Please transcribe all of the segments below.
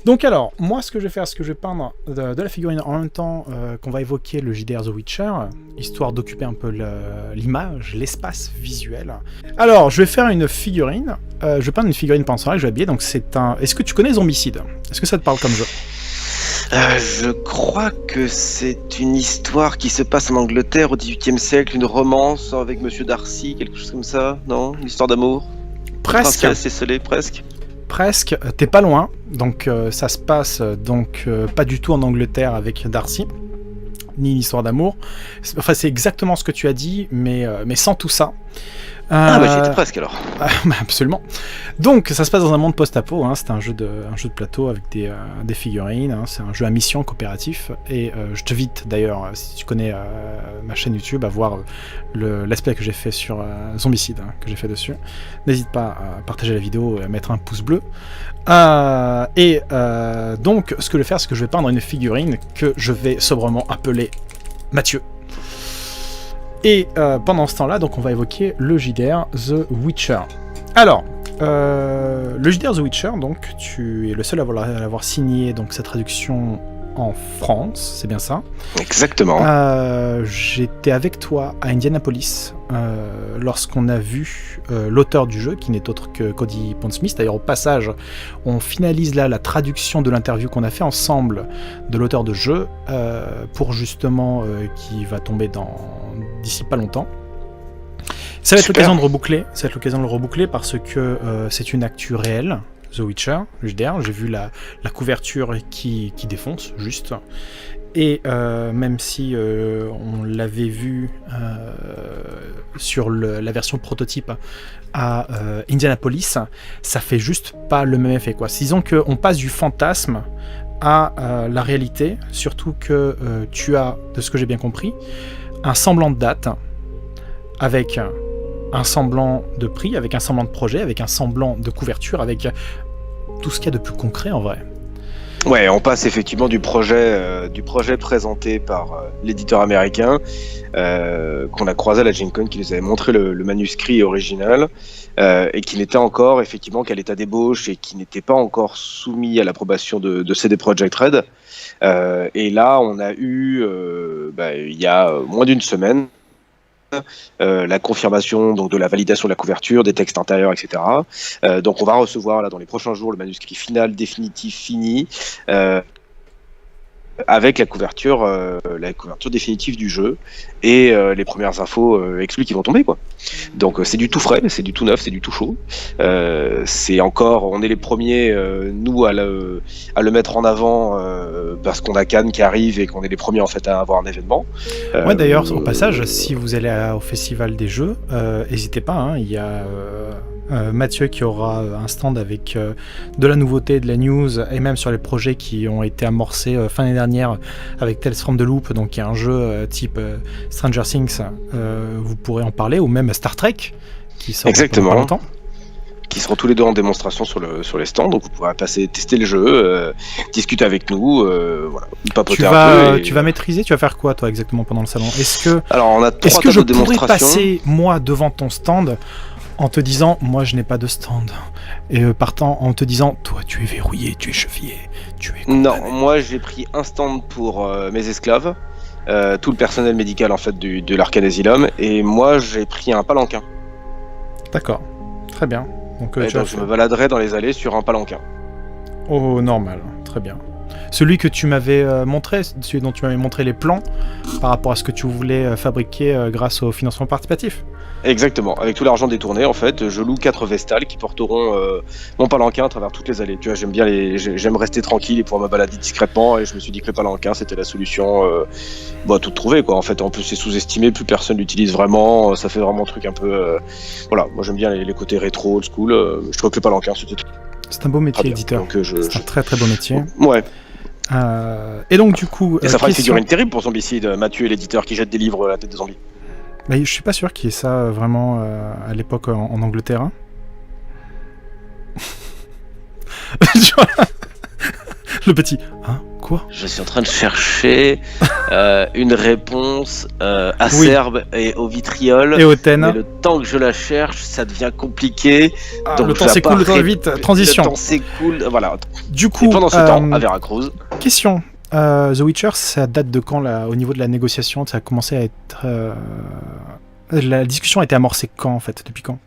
Donc alors, moi ce que je vais faire, c'est que je vais peindre de la figurine en même temps qu'on va évoquer le JDR The Witcher, histoire d'occuper un peu l'image, l'espace visuel. Alors, je vais faire une figurine, je vais peindre une figurine pendant ce temps-là, je vais habiller, donc c'est un... Est-ce que tu connais Zombicide? Est-ce que ça te parle comme jeu? Je crois que c'est une histoire qui se passe en Angleterre au XVIIIe siècle, une romance avec Monsieur Darcy, quelque chose comme ça, non? Une histoire d'amour? Presque. Princesse esselée, presque. Presque, t'es pas loin, donc ça se passe donc pas du tout en Angleterre avec Darcy, ni une histoire d'amour. Enfin, c'est exactement ce que tu as dit, mais sans tout ça. Ah bah j'y étais presque alors. Absolument. Donc ça se passe dans un monde post-apo, hein, c'est un jeu de plateau avec des figurines, hein, c'est un jeu à mission coopératif, et je te invite d'ailleurs, si tu connais ma chaîne YouTube, à voir let's play que j'ai fait sur Zombicide, hein, que j'ai fait dessus. N'hésite pas à partager la vidéo et à mettre un pouce bleu. Donc ce que je vais faire, c'est que je vais peindre une figurine que je vais sobrement appeler Mathieu. Et pendant ce temps-là, donc on va évoquer le JDR The Witcher. Alors, le JDR The Witcher, donc tu es le seul à l'avoir signé donc sa traduction en France, c'est bien ça? Exactement. J'étais avec toi à Indianapolis lorsqu'on a vu l'auteur du jeu, qui n'est autre que Cody Pondsmith. D'ailleurs, au passage, on finalise là la traduction de l'interview qu'on a fait ensemble de l'auteur de jeu pour justement qui va tomber d'ici pas longtemps. Ça va être l'occasion de reboucler. Ça va être l'occasion de le reboucler parce que c'est une actu réelle. The Witcher, le JDR, j'ai vu la couverture qui défonce, juste. Et même si on l'avait vu sur la version prototype à Indianapolis, ça fait juste pas le même effet, quoi. Disons qu'on passe du fantasme à la réalité, surtout que tu as, de ce que j'ai bien compris, un semblant de date, avec un semblant de prix, avec un semblant de projet, avec un semblant de couverture, avec tout ce qu'il y a de plus concret en vrai. Ouais, on passe effectivement du projet présenté par l'éditeur américain qu'on a croisé à la Gen Con, qui nous avait montré le manuscrit original et qui n'était encore effectivement qu'à l'état d'ébauche et qui n'était pas encore soumis à l'approbation de CD Projekt Red. Et là, on a eu, il y a moins d'une semaine, la confirmation donc de la validation de la couverture, des textes intérieurs, etc. Donc on va recevoir là dans les prochains jours le manuscrit final, définitif, fini, avec la couverture définitive du jeu et les premières infos exclues qui vont tomber, quoi. Donc c'est du tout frais, c'est du tout neuf, c'est du tout chaud. C'est encore, on est les premiers nous à le mettre en avant parce qu'on a Cannes qui arrive et qu'on est les premiers en fait à avoir un événement. Ouais, d'ailleurs au passage, si vous allez au festival des jeux, n'hésitez pas, hein, il y a Mathieu qui aura un stand avec de la nouveauté, de la news, et même sur les projets qui ont été amorcés fin d'année dernière avec Tales from the Loop, donc il y a un jeu type Stranger Things, vous pourrez en parler, ou même Star Trek qui sort dans pas longtemps. Qui seront tous les deux en démonstration sur les stands, donc vous pourrez passer tester le jeu, discuter avec nous, voilà, papoter un peu. Tu vas maîtriser, tu vas faire quoi toi exactement pendant le salon? Alors on a 3 je tableaux de démonstration. pourrais passer moi devant ton stand en te disant, moi je n'ai pas de stand, et partant en te disant, toi tu es verrouillé, tu es chevillé, tu es condamné. Non, moi j'ai pris un stand pour mes esclaves, tout le personnel médical en fait de l'Arcane Asylum, et moi j'ai pris un palanquin. D'accord, très bien. Donc, je me baladerai dans les allées sur un palanquin. Oh, normal, très bien. Celui que tu m'avais montré, celui dont tu m'avais montré les plans par rapport à ce que tu voulais fabriquer grâce au financement participatif. Exactement, avec tout l'argent détourné en fait, je loue 4 vestales qui porteront mon palanquin à travers toutes les allées. Tu vois, j'aime rester tranquille et pouvoir me balader discrètement, et je me suis dit que le palanquin c'était la solution toute trouvée, quoi. En fait, en plus c'est sous-estimé, plus personne l'utilise vraiment, ça fait vraiment un truc un peu voilà, moi j'aime bien les côtés rétro, old school, je trouve que le palanquin c'est un beau métier, éditeur. C'est un très très beau métier. Ouais. Et donc du coup... Et ça fera une figurine terrible pour Zombicide, Mathieu et l'éditeur qui jette des livres à la tête des zombies. Mais je suis pas sûr qu'il y ait ça vraiment à l'époque en Angleterre. Hein. Le petit... Hein? Quoi? Quoi? Je suis en train de chercher une réponse acerbe et au vitriol. Et au thème. Mais le temps que je la cherche, ça devient compliqué. Donc le temps s'écoule, le temps est vite. Transition. Le temps s'écoule, voilà. Du coup, et pendant ce temps, à Veracruz. Question. The Witcher, ça date de quand, là, au niveau de la négociation? Ça a commencé à être... La discussion a été amorcée quand, en fait? Depuis quand?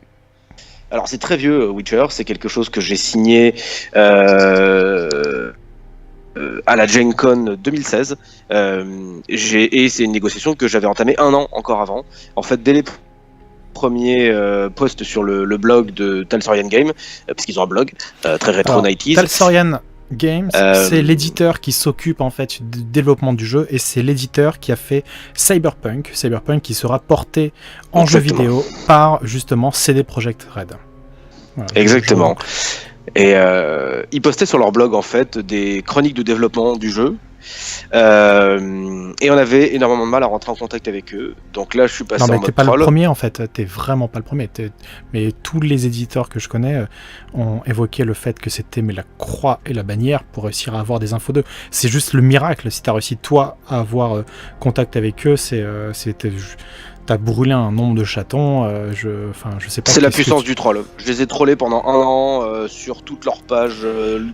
Alors, c'est très vieux, Witcher. C'est quelque chose que j'ai signé à la Gen Con 2016. Et c'est une négociation que j'avais entamée 1 an encore avant. En fait, dès les premiers posts sur le blog de Talsorian Game, parce qu'ils ont un blog très rétro 90s. Talsorian Games, c'est l'éditeur qui s'occupe en fait du développement du jeu, et c'est l'éditeur qui a fait Cyberpunk qui sera porté en jeu vidéo par justement CD Projekt Red. Voilà, exactement. Et ils postaient sur leur blog en fait des chroniques de développement du jeu. Et on avait énormément de mal à rentrer en contact avec eux. Donc là, je suis passé en mode troll. Non, mais t'es pas le premier en fait. T'es vraiment pas le premier. Mais tous les éditeurs que je connais ont évoqué le fait que c'était la croix et la bannière pour réussir à avoir des infos d'eux. C'est juste le miracle. Si t'as réussi toi à avoir contact avec eux, t'as brûlé un nombre de chatons. Je sais pas. C'est la puissance du troll. Je les ai trollés pendant 1 an sur toutes leurs pages,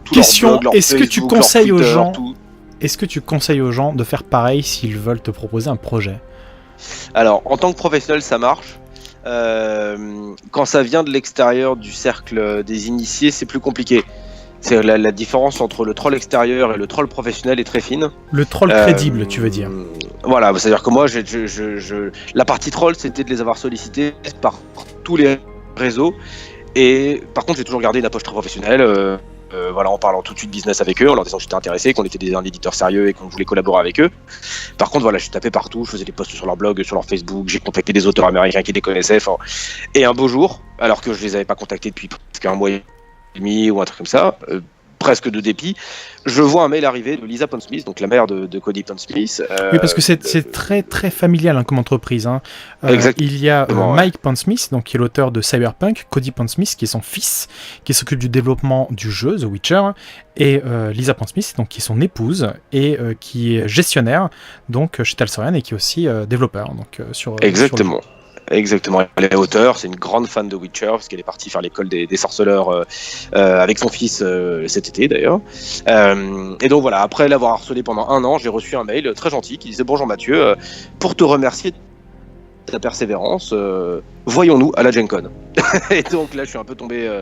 tout Question, leur blog, leur est-ce Facebook, que tu conseilles leur Twitter, aux gens tout. Est-ce que tu conseilles aux gens de faire pareil s'ils veulent te proposer un projet? Alors, en tant que professionnel, ça marche. Quand ça vient de l'extérieur du cercle des initiés, c'est plus compliqué. C'est la différence entre le troll extérieur et le troll professionnel est très fine. Le troll crédible, tu veux dire? Voilà, c'est-à-dire que moi, la partie troll, c'était de les avoir sollicités par tous les réseaux. Et par contre, j'ai toujours gardé une approche très professionnelle. Voilà, en parlant tout de suite business avec eux, en leur disant que j'étais intéressé, qu'on était un éditeur sérieux et qu'on voulait collaborer avec eux. Par contre, voilà, je tapais partout, je faisais des posts sur leur blog, sur leur Facebook, j'ai contacté des auteurs américains qui les connaissaient. Et un beau jour, alors que je les avais pas contactés depuis presque 1 mois et demi ou un truc comme ça, presque de dépit, je vois un mail arriver de Lisa Pondsmith, donc la mère de Cody Pondsmith. Oui, parce que c'est très très familial comme entreprise. Il y a Mike Pondsmith, donc qui est l'auteur de Cyberpunk, Cody Pondsmith, qui est son fils, qui s'occupe du développement du jeu The Witcher, et Lisa Pondsmith, donc qui est son épouse et qui est gestionnaire donc chez Talsorian et qui est aussi développeur donc Exactement. Sur Exactement, elle est auteure, c'est une grande fan de Witcher parce qu'elle est partie faire l'école des sorceleurs avec son fils cet été d'ailleurs. Et donc voilà, après l'avoir harcelé pendant 1 an, j'ai reçu un mail très gentil qui disait: bonjour Mathieu, pour te remercier de ta persévérance, voyons-nous à la Gen Con. Et donc là je suis un peu tombé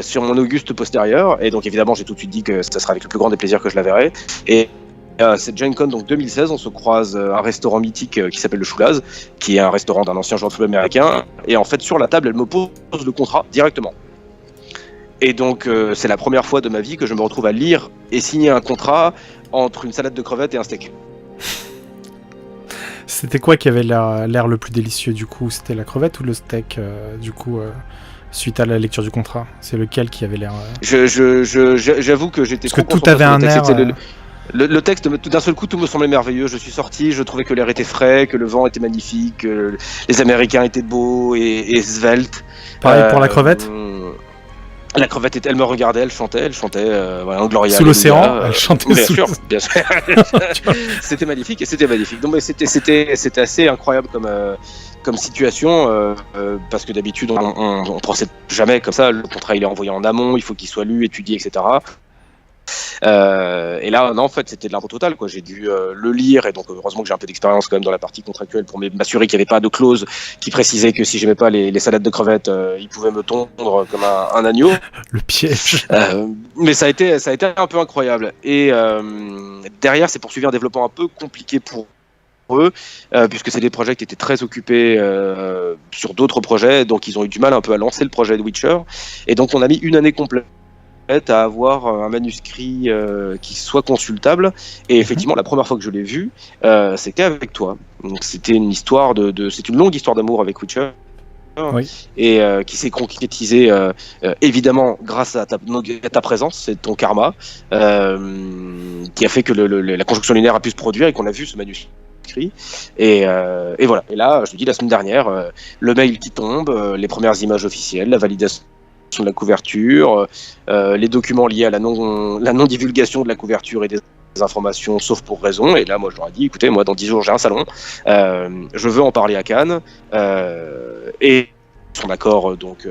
sur mon auguste postérieur, et donc évidemment j'ai tout de suite dit que ça sera avec le plus grand des plaisirs que je la verrai. Et cette Gen Con, donc 2016, on se croise à un restaurant mythique qui s'appelle le Choulaz, qui est un restaurant d'un ancien joueur de football américain. Et en fait, sur la table, elle me pose le contrat directement. Et donc, c'est la première fois de ma vie que je me retrouve à lire et signer un contrat entre une salade de crevettes et un steak. C'était quoi qui avait l'air le plus délicieux du coup? C'était la crevette ou le steak du coup suite à la lecture du contrat? C'est lequel qui avait l'air J'avoue que j'étais trop concentré sur le texte. Tout avait un air... Le texte, d'un seul coup, tout me semblait merveilleux. Je suis sorti, je trouvais que l'air était frais, que le vent était magnifique, que les Américains étaient beaux et sveltes. Pareil pour la crevette. La crevette, elle me regardait, elle chantait, voilà, en Gloria. Sous l'océan, elle chantait bien sûr. C'était magnifique, et c'était magnifique. Donc, c'était assez incroyable comme situation, parce que d'habitude, on procède jamais comme ça. Le contrat, il est envoyé en amont, il faut qu'il soit lu, étudié, etc. Et là, non, en fait, c'était de l'impôt total, quoi. J'ai dû le lire, et donc heureusement que j'ai un peu d'expérience quand même dans la partie contractuelle pour m'assurer qu'il n'y avait pas de clause qui précisait que si j'aimais pas les salades de crevettes, ils pouvaient me tondre comme un agneau. Le piège. Mais ça a été un peu incroyable. Et derrière, c'est poursuivi un développement un peu compliqué pour eux, puisque c'est des projets qui étaient très occupés sur d'autres projets, donc ils ont eu du mal un peu à lancer le projet de Witcher. Et donc on a mis 1 année complète à avoir un manuscrit qui soit consultable, et effectivement la première fois que je l'ai vu c'était avec toi. Donc c'était une histoire c'est une longue histoire d'amour avec Witcher, oui. Et qui s'est concrétisée évidemment grâce à ta présence, c'est ton karma qui a fait que la conjonction lunaire a pu se produire et qu'on a vu ce manuscrit. Et voilà, et là je te dis, la semaine dernière le mail qui tombe, les premières images officielles, la validation de la couverture, les documents liés à la non-divulgation de la couverture et des informations, sauf pour raison. Et là, moi, je leur ai dit, écoutez, moi, dans 10 jours, j'ai un salon, je veux en parler à Cannes, et son accord, donc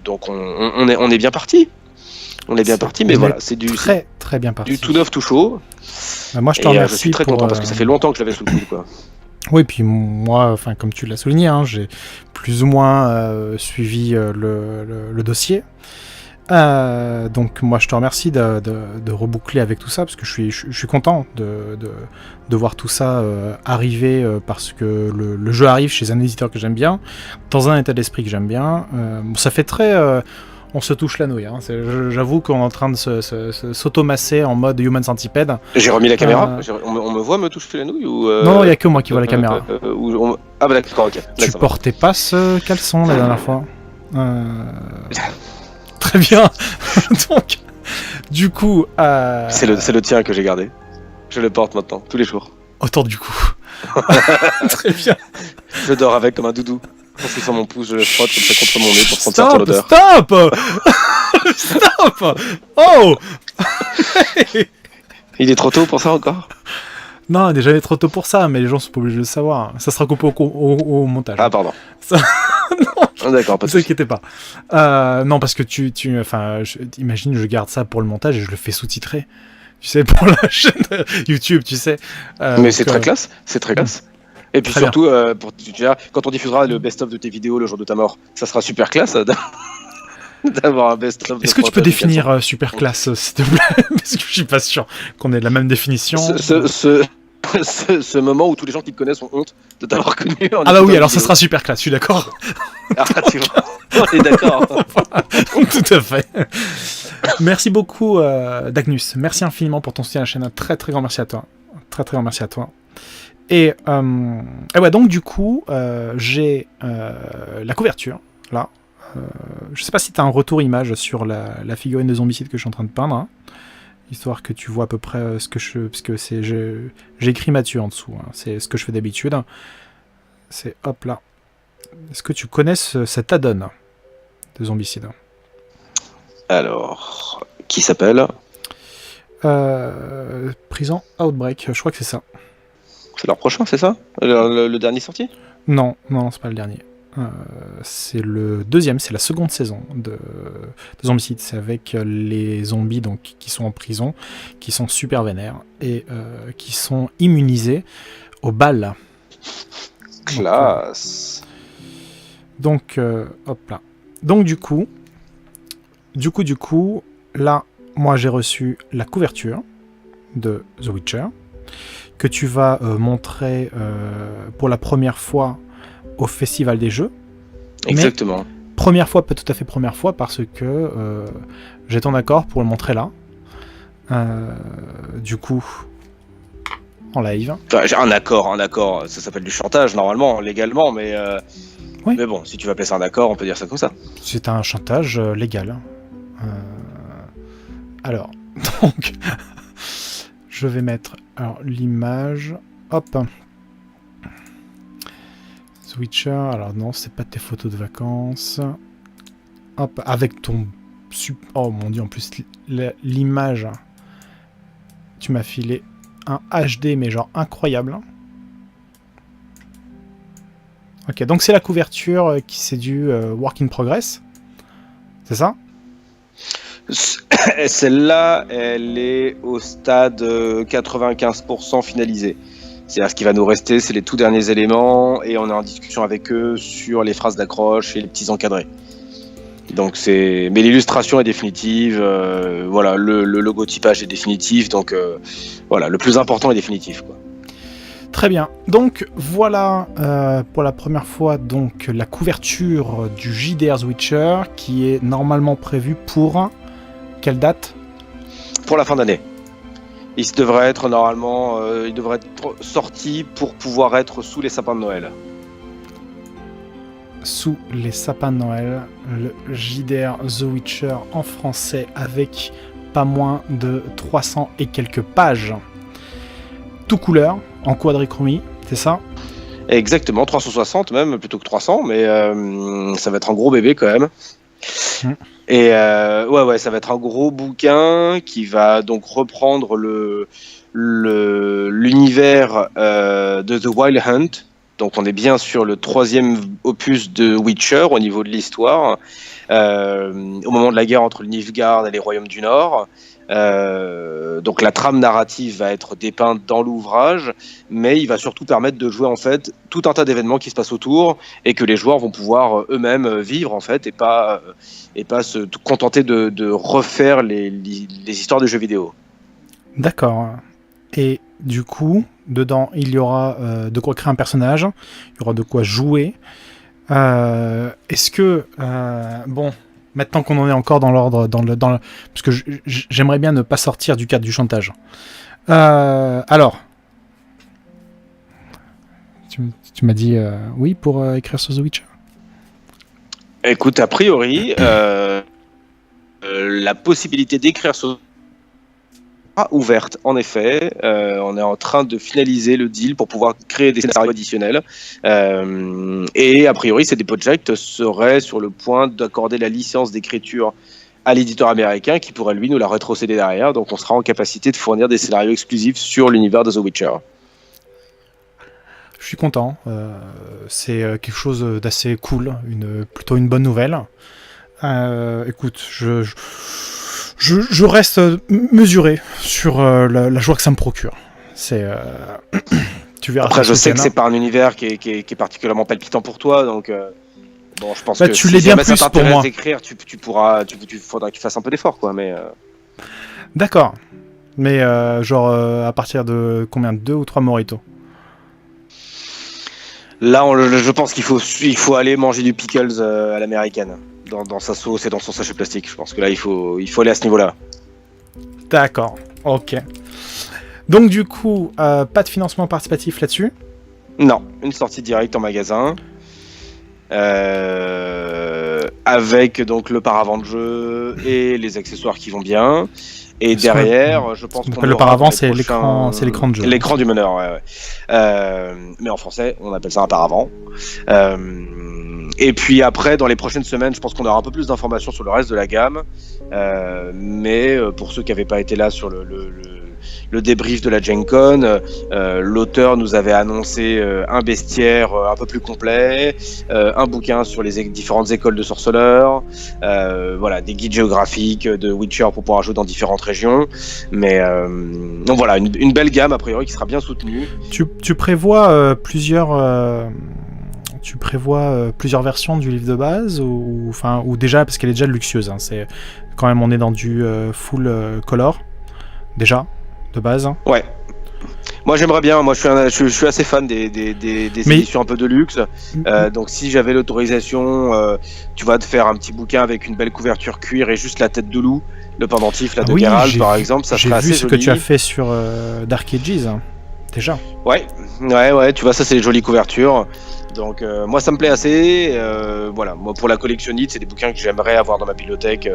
on est bien parti. On est bien parti, mais voilà, c'est du très bien parti. Du tout neuf, tout chaud. Moi, je te remercie. Je suis très content parce que ça fait longtemps que je l'avais sous le coude, quoi. Oui, puis moi, enfin, comme tu l'as souligné, hein, j'ai plus ou moins suivi le dossier. Donc moi, je te remercie de reboucler avec tout ça parce que je suis content de voir tout ça arriver parce que le jeu arrive chez un éditeur que j'aime bien, dans un état d'esprit que j'aime bien. Ça fait très on se touche la nouille. Hein. J'avoue qu'on est en train de s'automasser en mode Human Centipede. J'ai remis la caméra. On me voit me toucher la nouille ou Non, il n'y a que moi qui vois la caméra. Ah bah d'accord, ok. Tu portais pas ce caleçon la dernière fois. Très bien. Donc, du coup... C'est le tien que j'ai gardé. Je le porte maintenant, tous les jours. Autour du cou. Très bien. Je dors avec comme un doudou. Quand c'est sur mon pouce, je le frotte comme ça contre mon nez pour sentir ton odeur. Stop. Stop. Oh. Il est trop tôt pour ça encore? Non, il n'est jamais trop tôt pour ça, mais les gens sont pas obligés de le savoir. Ça sera coupé au montage. Ah, pardon. Ça... non, d'accord, pas de soucis. Ne vous inquiétez pas. Non, parce que imagine, je garde ça pour le montage et je le fais sous-titrer. Tu sais, pour la chaîne YouTube, tu sais. Mais c'est très classe, c'est très classe. Et puis très surtout, quand on diffusera le best-of de tes vidéos le jour de ta mort, ça sera super classe d'avoir un best-of. Est-ce que tu peux définir super classe, s'il te plaît? Parce que je suis pas sûr qu'on ait la même définition. Ce moment où tous les gens qui te connaissent ont honte de t'avoir connu. Ah bah oui, alors ça sera super classe, je suis d'accord. Ah, tu vois, on est d'accord. Tout à fait. Merci beaucoup, Dagnus. Merci infiniment pour ton soutien à la chaîne. Un très très grand merci à toi. Très très grand merci à toi. Et ouais, donc du coup, j'ai la couverture, là. Je sais pas si tu as un retour image sur la figurine de Zombicide que je suis en train de peindre, hein, histoire que tu vois à peu près ce que je... Parce que j'ai écrit Mathieu en dessous, hein, c'est ce que je fais d'habitude. C'est hop là. Est-ce que tu connais cet add-on de Zombicide? Alors, qui s'appelle Prison Outbreak, je crois que c'est ça. C'est leur prochain, c'est ça le dernier sorti? Non, c'est pas le dernier. C'est le deuxième, c'est la seconde saison de Zombicide. C'est avec les zombies donc, qui sont en prison, qui sont super vénères et qui sont immunisés aux balles. Classe. Donc, hop là. Donc du coup, là, moi j'ai reçu la couverture de The Witcher que tu vas montrer pour la première fois au Festival des Jeux. Exactement. Mais première fois, pas tout à fait première fois, parce que j'ai ton accord pour le montrer là. Du coup, en live. J'ai un accord, ça s'appelle du chantage normalement, légalement, mais oui. Mais bon, si tu vas appeler ça un accord, on peut dire ça comme ça. C'est un chantage légal. Alors, donc, je vais mettre l'image. Hop. Switcher. Alors non, c'est pas tes photos de vacances. Hop, avec ton... Oh mon dieu, en plus, l'image. Tu m'as filé un HD, mais genre incroyable. Ok, donc c'est la couverture qui c'est du work in progress. C'est ça? Celle-là, elle est au stade 95% finalisée. C'est-à-dire ce qui va nous rester, c'est les tout derniers éléments et on est en discussion avec eux sur les phrases d'accroche et les petits encadrés. Donc mais l'illustration est définitive, voilà, le logotypage est définitif, donc voilà, le plus important est définitif, quoi. Très bien. Donc voilà pour la première fois donc la couverture du JDR The Witcher qui est normalement prévue pour quelle date? Pour la fin d'année. Il devrait être normalement, il devrait être sorti pour pouvoir être sous les sapins de Noël. Sous les sapins de Noël, le JDR The Witcher en français avec pas moins de 300 et quelques pages. Tout couleur, en quadrichromie, c'est ça? Exactement, 360 même, plutôt que 300, mais ça va être un gros bébé quand même. Et ouais, ça va être un gros bouquin qui va donc reprendre l'univers de The Wild Hunt. Donc on est bien sur le 3e opus de Witcher au niveau de l'histoire, au moment de la guerre entre le Nilfgaard et les Royaumes du Nord. Donc la trame narrative va être dépeinte dans l'ouvrage, mais il va surtout permettre de jouer en fait tout un tas d'événements qui se passent autour et que les joueurs vont pouvoir eux-mêmes vivre en fait et pas se contenter de refaire les histoires de jeux vidéo. D'accord. Et du coup, dedans, il y aura de quoi créer un personnage, il y aura de quoi jouer. Est-ce que maintenant qu'on en est encore dans l'ordre, parce que j'aimerais bien ne pas sortir du cadre du chantage. Alors, tu m'as dit oui pour écrire sur The Witcher. Écoute, a priori, la possibilité d'écrire sur ouverte, en effet. On est en train de finaliser le deal pour pouvoir créer des scénarios additionnels. Et a priori, CD Projekt serait sur le point d'accorder la licence d'écriture à l'éditeur américain qui pourrait, lui, nous la rétrocéder derrière. Donc, on sera en capacité de fournir des scénarios exclusifs sur l'univers de The Witcher. Je suis content. C'est quelque chose d'assez cool. Plutôt une bonne nouvelle. Écoute, je reste mesuré sur la joie que ça me procure. C'est tu verras. Après, je sais que c'est pas un univers qui est particulièrement palpitant pour toi, donc bon, je pense que tu l'es bien plus ça pour moi. D'écrire, tu faudra que tu fasses un peu d'effort, quoi. Mais d'accord. Mais genre à partir de combien, 2 ou 3 mojitos? Là, je pense qu'il faut aller manger du pickles à l'américaine. Dans sa sauce et dans son sachet plastique. Je pense que là, il faut aller à ce niveau-là. D'accord, ok. Donc du coup, pas de financement participatif là-dessus? Non, une sortie directe en magasin. Avec donc le paravent de jeu et les accessoires qui vont bien. Et derrière, je pense qu'on le paravent, c'est l'écran de jeu. L'écran du meneur, ouais. Mais en français, on appelle ça un paravent. Et puis après, dans les prochaines semaines, je pense qu'on aura un peu plus d'informations sur le reste de la gamme. Mais pour ceux qui n'avaient pas été là sur le débrief de la Gen Con, l'auteur nous avait annoncé un bestiaire un peu plus complet, un bouquin sur les différentes écoles de sorceleurs, voilà, des guides géographiques de Witcher pour pouvoir jouer dans différentes régions. Mais donc voilà, une belle gamme a priori qui sera bien soutenue. Tu prévois plusieurs... Tu prévois plusieurs versions du livre de base ou déjà, parce qu'elle est déjà luxueuse, hein, c'est quand même, on est dans du full color déjà de base. Ouais. Moi j'aimerais bien, je suis assez fan des éditions un peu de luxe. Donc si j'avais l'autorisation, tu vas te faire un petit bouquin avec une belle couverture cuir et juste la tête de loup, le pendentif là de Geralt par exemple, ça serait assez joli. J'ai vu ce que tu as fait sur Dark Ages déjà. Ouais, tu vois, ça c'est les jolies couvertures. Donc moi ça me plaît assez. Voilà, moi pour la collectionnite, c'est des bouquins que j'aimerais avoir dans ma bibliothèque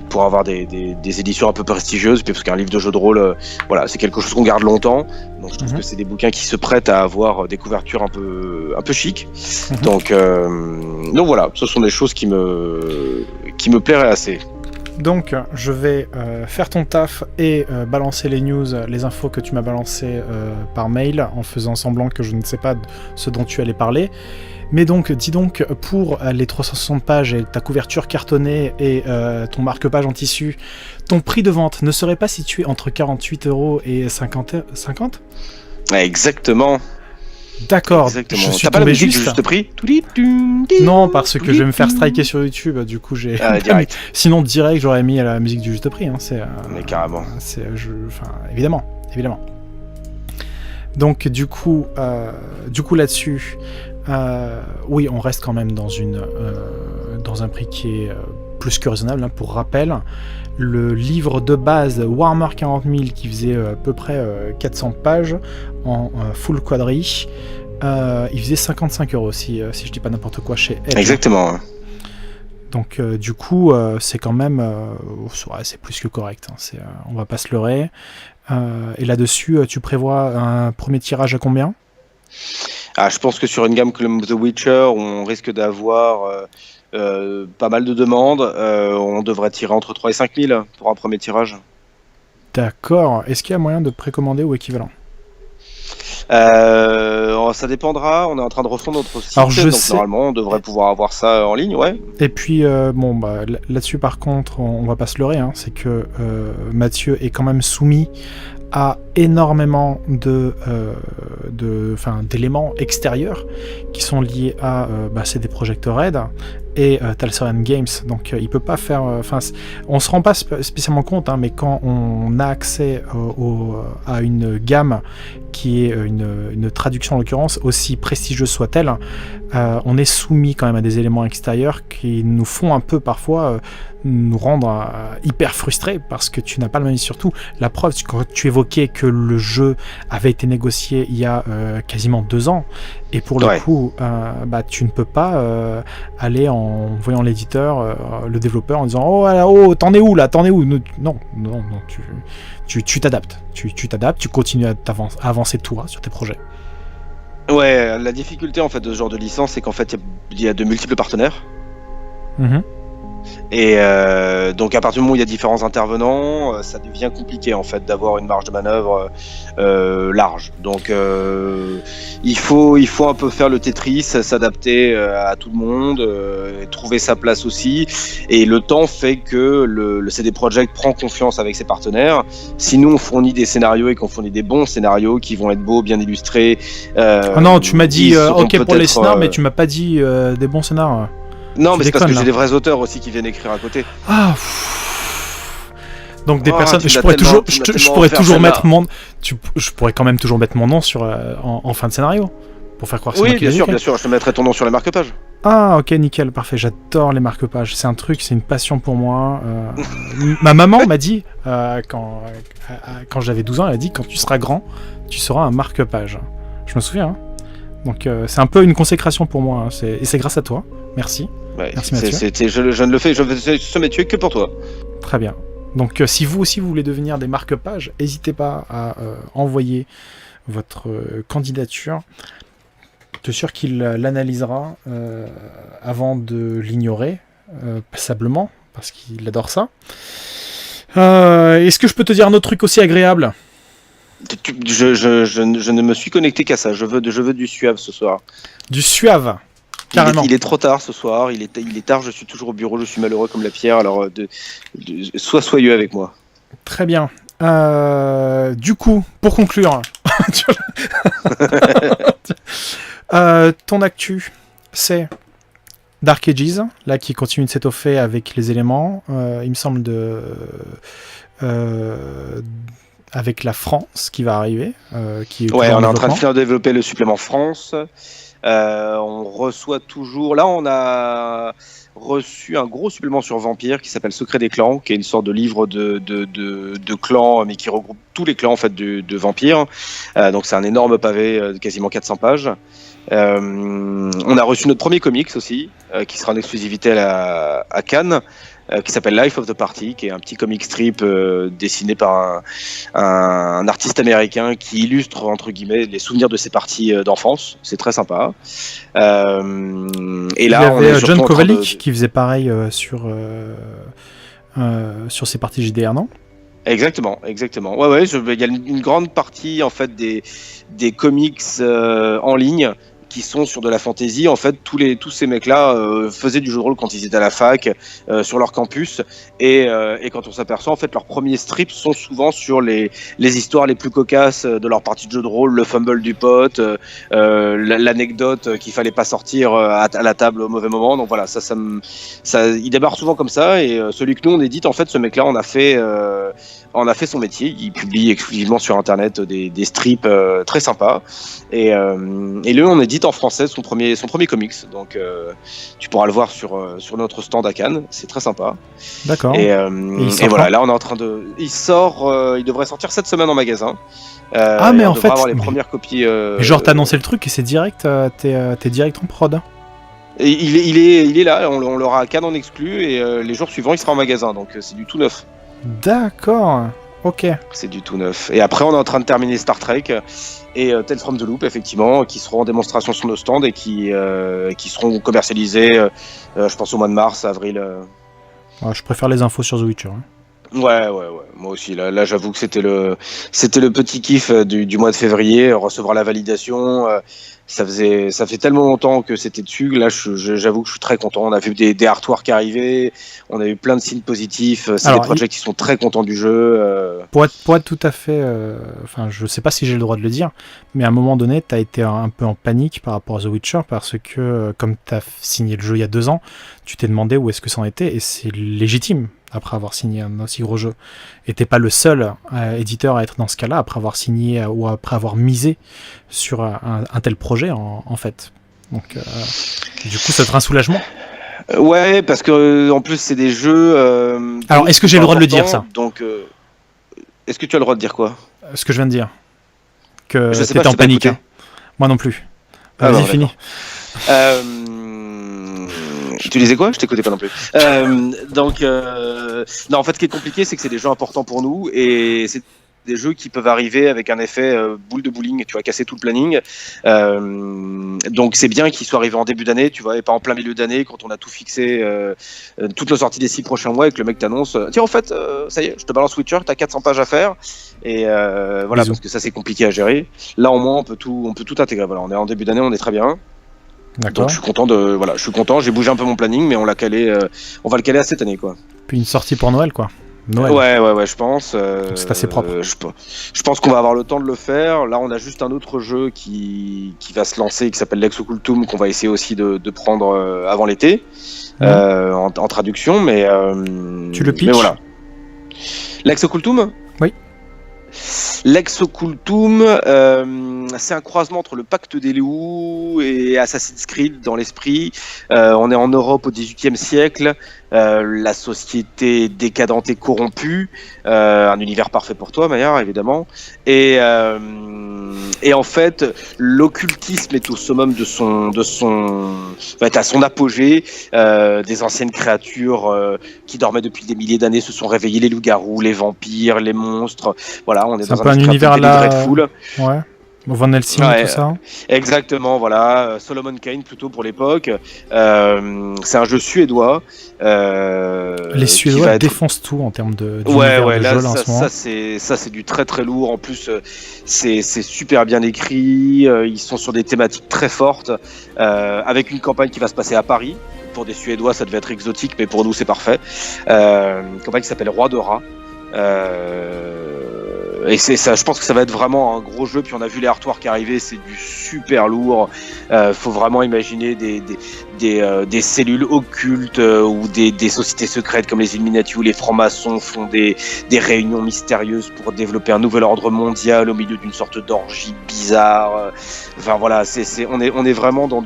pour avoir des éditions un peu prestigieuses, parce qu'un livre de jeu de rôle, voilà, c'est quelque chose qu'on garde longtemps. Donc je trouve que c'est des bouquins qui se prêtent à avoir des couvertures un peu chic. Donc voilà, ce sont des choses qui me plairaient assez. Donc, je vais faire ton taf et balancer les news, les infos que tu m'as balancées par mail, en faisant semblant que je ne sais pas de ce dont tu allais parler. Mais donc, dis donc, pour les 360 pages et ta couverture cartonnée et ton marque-page en tissu, ton prix de vente ne serait pas situé entre 48€ et 50? Exactement. D'accord. Exactement. Je suis T'as pas la musique juste du juste prix? Non, parce que je vais me faire striker sur YouTube. Du coup, j'ai. Direct. Sinon, direct, j'aurais mis la musique du juste prix. Hein. Mais carrément. Évidemment. Donc, du coup là-dessus, oui, on reste quand même dans un prix qui est plus que raisonnable. Hein. Pour rappel, le livre de base Warhammer 40 000 qui faisait à peu près 400 pages en full quadri, il faisait 55€ si je dis pas n'importe quoi chez Edge. Exactement. Donc du coup c'est quand même c'est plus que correct, hein. On va pas se leurrer. Et là-dessus tu prévois un premier tirage à combien? Je pense que sur une gamme comme The Witcher, on risque d'avoir pas mal de demandes. On devrait tirer entre 3 et 5 000 pour un premier tirage. D'accord. Est-ce qu'il y a moyen de précommander ou équivalent? Ça dépendra. On est en train de refondre notre site. Alors, je donc sais. normalement, on devrait pouvoir avoir ça en ligne, ouais. Et puis, là-dessus, par contre, on va pas se leurrer, hein, c'est que Mathieu est quand même soumis à énormément d'éléments extérieurs qui sont liés à CD Projekt Red et Talsorian Games, donc il peut pas faire... on se rend pas spécialement compte, hein, mais quand on a accès à une gamme qui est une traduction en l'occurrence, aussi prestigieuse soit-elle, on est soumis quand même à des éléments extérieurs qui nous font un peu parfois nous rendre hyper frustrés parce que tu n'as pas le même. Surtout la preuve, quand tu évoquais que le jeu avait été négocié il y a quasiment 2 ans, et pour le coup tu ne peux pas aller en voyant l'éditeur, le développeur, en disant oh t'en es où là, non, tu t'adaptes, tu t'adaptes, tu continues à avancer toi sur tes projets. Ouais, la difficulté en fait de ce genre de licence, c'est qu'en fait il y a de multiples partenaires. Et donc à partir du moment où il y a différents intervenants, ça devient compliqué en fait d'avoir une marge de manœuvre large. Donc il faut un peu faire le Tetris, s'adapter à tout le monde, et trouver sa place aussi. Et le temps fait que le CD Projekt prend confiance avec ses partenaires. Si nous on fournit des scénarios et qu'on fournit des bons scénarios qui vont être beaux, bien illustrés. Non, tu m'as dit ok pour les scénars, mais tu m'as pas dit des bons scénars. Non, mais c'est parce que j'ai des vrais auteurs aussi qui viennent écrire à côté. Donc des personnes, je pourrais toujours mettre mon, je pourrais quand même toujours mettre mon nom sur en fin de scénario pour faire croire que c'est moi qui l'ai écrit. Bien sûr, je te mettrai ton nom sur les marque-pages. Ah ok, nickel, parfait. J'adore les marque-pages. C'est une passion pour moi. Ma maman m'a dit quand j'avais 12 ans, elle a dit quand tu seras grand, tu seras un marque-page. Je me souviens. Hein. Donc c'est un peu une consécration pour moi. Hein. Et c'est grâce à toi. Merci. Ouais, merci Mathieu. Je ne le fais ce métier que pour toi. Très bien. Donc si vous aussi vous voulez devenir des marque-pages, n'hésitez pas à envoyer votre candidature. Je suis sûr qu'il l'analysera avant de l'ignorer passablement, parce qu'il adore ça. Est-ce que je peux te dire un autre truc aussi agréable ? Je ne me suis connecté qu'à ça. Je veux du suave ce soir. Du suave. Carrément. Il est trop tard ce soir, il est tard, je suis toujours au bureau, je suis malheureux comme la pierre, alors sois soyeux avec moi. Très bien. Du coup, pour conclure, ton actu, c'est Dark Ages, là qui continue de s'étoffer avec les éléments, il me semble avec la France qui va arriver. Qui est on est en train de faire développer le supplément France. On reçoit toujours. Là, on a reçu un gros supplément sur Vampire qui s'appelle Secret des clans, qui est une sorte de livre de clans, mais qui regroupe tous les clans en fait de Vampire. Donc c'est un énorme pavé de quasiment 400 pages. On a reçu notre premier comics aussi, qui sera en exclusivité à Cannes. Qui s'appelle Life of the Party, qui est un petit comic strip dessiné par un artiste américain qui illustre entre guillemets les souvenirs de ses parties d'enfance. C'est très sympa. Et là, il y avait John Kovalic qui faisait pareil sur ses parties JDR, non ? Exactement. Ouais, il y a une grande partie en fait des comics en ligne qui sont sur de la fantasy. En fait, tous ces mecs-là faisaient du jeu de rôle quand ils étaient à la fac, sur leur campus, et quand on s'aperçoit, en fait, leurs premiers strips sont souvent sur les histoires les plus cocasses de leur partie de jeu de rôle, le fumble du pote, l'anecdote qu'il fallait pas sortir à la table au mauvais moment. Donc voilà, il démarre souvent comme ça, et celui que nous on édite, en fait, ce mec-là, on a fait son métier. Il publie exclusivement sur internet des strips très sympas, et lui on édite en français son premier comics, donc tu pourras le voir sur notre stand à Cannes, c'est très sympa. D'accord. Et voilà, là on est en train de... il devrait sortir cette semaine en magasin. Mais en fait, avoir les premières copies. Genre t'as annoncé le truc et c'est direct, t'es direct en prod. Et il est là, on l'aura à Cannes en exclu, et les jours suivants il sera en magasin, donc c'est du tout neuf. D'accord. Ok. C'est du tout neuf. Et après, on est en train de terminer Star Trek et Tales from the Loop, effectivement, qui seront en démonstration sur nos stands et qui seront commercialisés, je pense, au mois de mars, avril. Ouais, je préfère les infos sur The Witcher. Hein. Ouais. Moi aussi. Là, j'avoue que c'était le petit kiff du mois de février, recevoir la validation. Ça fait tellement longtemps que c'était dessus. Là, j'avoue que je suis très content. On a vu des artworks arriver. On a eu plein de signes positifs. C'est des projets qui sont très contents du jeu. Pour être tout à fait... Enfin, je sais pas si j'ai le droit de le dire, mais à un moment donné, tu as été un peu en panique par rapport à The Witcher parce que, comme tu as signé le jeu il y a 2 ans, tu t'es demandé où est-ce que ça en était, et c'est légitime après avoir signé un aussi gros jeu. Et t'es pas le seul éditeur à être dans ce cas-là, après avoir signé ou après avoir misé sur un tel projet, en fait. Donc, du coup, ça te rend un soulagement. Ouais, parce que en plus, c'est des jeux... Alors, est-ce que j'ai le droit de le dire, ça ? Donc, est-ce que tu as le droit de dire quoi ? Ce que je viens de dire. Que je sais t'étais pas, en panique. Hein. Moi non plus. Vas-y, fini. Tu disais quoi ? Je t'écoutais pas non plus. Non, en fait, ce qui est compliqué, c'est que c'est des jeux importants pour nous et c'est des jeux qui peuvent arriver avec un effet boule de bowling, tu vois, casser tout le planning. Donc c'est bien qu'ils soient arrivés en début d'année, tu vois, et pas en plein milieu d'année quand on a tout fixé, toutes nos sorties des 6 prochains mois et que le mec t'annonce tiens, en fait, ça y est, je te balance Witcher, t'as 400 pages à faire. Et voilà, bisous. Parce que ça c'est compliqué à gérer. Là au moins on peut tout intégrer. Voilà, on est en début d'année, on est très bien. D'accord. Donc je suis content, j'ai bougé un peu mon planning, mais on va le caler à cette année, quoi. Puis une sortie pour Noël, quoi. Noël. Ouais, je pense. C'est assez propre. Je pense qu'on va avoir le temps de le faire. Là, on a juste un autre jeu qui va se lancer, qui s'appelle Lex Occultum, qu'on va essayer aussi de prendre avant l'été, en traduction, mais... tu le pitches ? Mais voilà. Lex Occultum ? Oui. Lex Occultum, c'est un croisement entre le Pacte des loups et Assassin's Creed dans l'esprit. On est en Europe au XVIIIe siècle, la société décadente et corrompue, un univers parfait pour toi, Maillard, évidemment. Et en fait, l'occultisme est au summum va être à son apogée. Des anciennes créatures qui dormaient depuis des milliers d'années se sont réveillées, les loups-garous, les vampires, les monstres. Voilà, on est dans un univers là. Dreadful. Ouais. Van Helsing, tout ça. Exactement, voilà. Solomon Kane plutôt pour l'époque. C'est un jeu suédois. Les Suédois défoncent tout en termes de là, jeu en ce moment. Ça c'est du très très lourd. En plus, c'est super bien écrit. Ils sont sur des thématiques très fortes, avec une campagne qui va se passer à Paris. Pour des Suédois, ça devait être exotique, mais pour nous, c'est parfait. Une campagne qui s'appelle Roi de Rats. Et c'est ça, je pense que ça va être vraiment un gros jeu. Puis on a vu les artworks arriver, c'est du super lourd. Faut vraiment imaginer des cellules occultes ou des sociétés secrètes comme les Illuminati ou les francs-maçons font des réunions mystérieuses pour développer un nouvel ordre mondial au milieu d'une sorte d'orgie bizarre. Enfin voilà, on est vraiment dans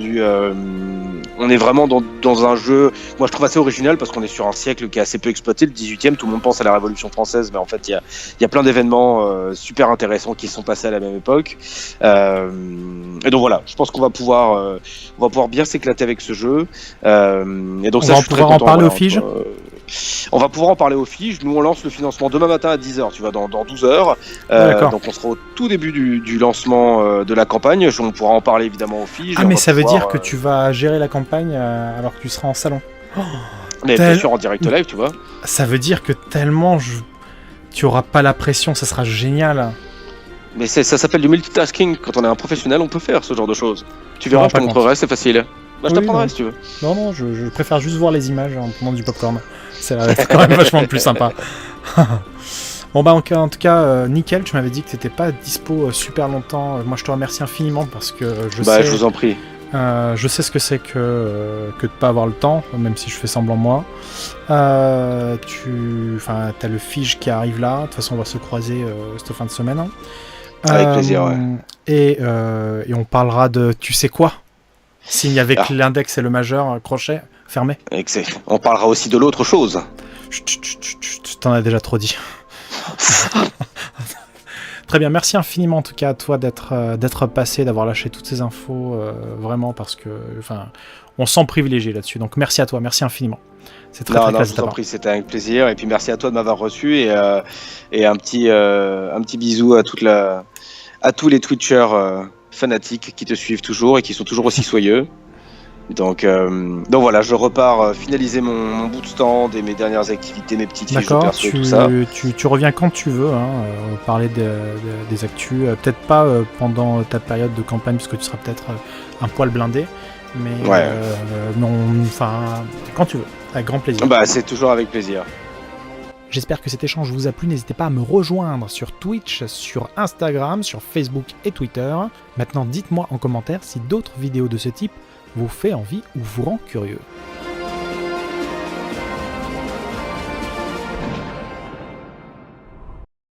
dans un jeu, moi je trouve assez original parce qu'on est sur un siècle qui est assez peu exploité, le 18e, tout le monde pense à la Révolution française, mais en fait il y a plein d'événements super intéressants qui sont passés à la même époque. Et donc voilà, je pense qu'on va pouvoir bien s'éclater avec ce jeu. Et donc on va pouvoir en parler au Fige. On va pouvoir en parler au Fige. Nous on lance le financement demain matin à 10h, tu vois, dans 12h. Donc on sera au tout début du lancement de la campagne. On pourra en parler évidemment au Fige. Ah mais ça veut dire que tu vas gérer la campagne alors que tu seras en salon. Mais bien sûr en direct live, tu vois. Ça veut dire que tellement tu auras pas la pression, ça sera génial. Mais ça s'appelle du multitasking. Quand on est un professionnel, on peut faire ce genre de choses. Tu verras, je te montrerai, c'est facile. Bah, je t'apprendrai si tu veux. Non, je préfère juste voir les images en prenant du popcorn. C'est quand même vachement plus sympa. Bon bah en tout cas, nickel, tu m'avais dit que t'étais pas dispo super longtemps. Moi je te remercie infiniment parce que je sais... je vous en prie. Je sais ce que c'est que de pas avoir le temps, même si je fais semblant moi. T'as le Fige qui arrive là. De toute façon on va se croiser cette fin de semaine. Avec plaisir, ouais. Et on parlera de tu sais quoi. Signe avec l'index et le majeur, crochet, fermé. Excellent. On parlera aussi de l'autre chose. T'en as déjà trop dit. Très bien, merci infiniment en tout cas à toi d'être passé, d'avoir lâché toutes ces infos, vraiment, parce que on se sent privilégié là-dessus. Donc merci à toi, merci infiniment. C'est très classe je vous en prie, c'était un plaisir. Et puis merci à toi de m'avoir reçu et un petit bisou à tous les Twitchers fanatiques qui te suivent toujours et qui sont toujours aussi soyeux. Donc voilà, je repars finaliser mon bout de stand et mes dernières activités, mes petites fiches de perso et tout ça. Tu reviens quand tu veux, parler des actus, peut-être pas pendant ta période de campagne, puisque tu seras peut-être un poil blindé, mais quand tu veux, avec grand plaisir. C'est toujours avec plaisir. J'espère que cet échange vous a plu, n'hésitez pas à me rejoindre sur Twitch, sur Instagram, sur Facebook et Twitter. Maintenant, dites-moi en commentaire si d'autres vidéos de ce type vous fait envie ou vous rend curieux.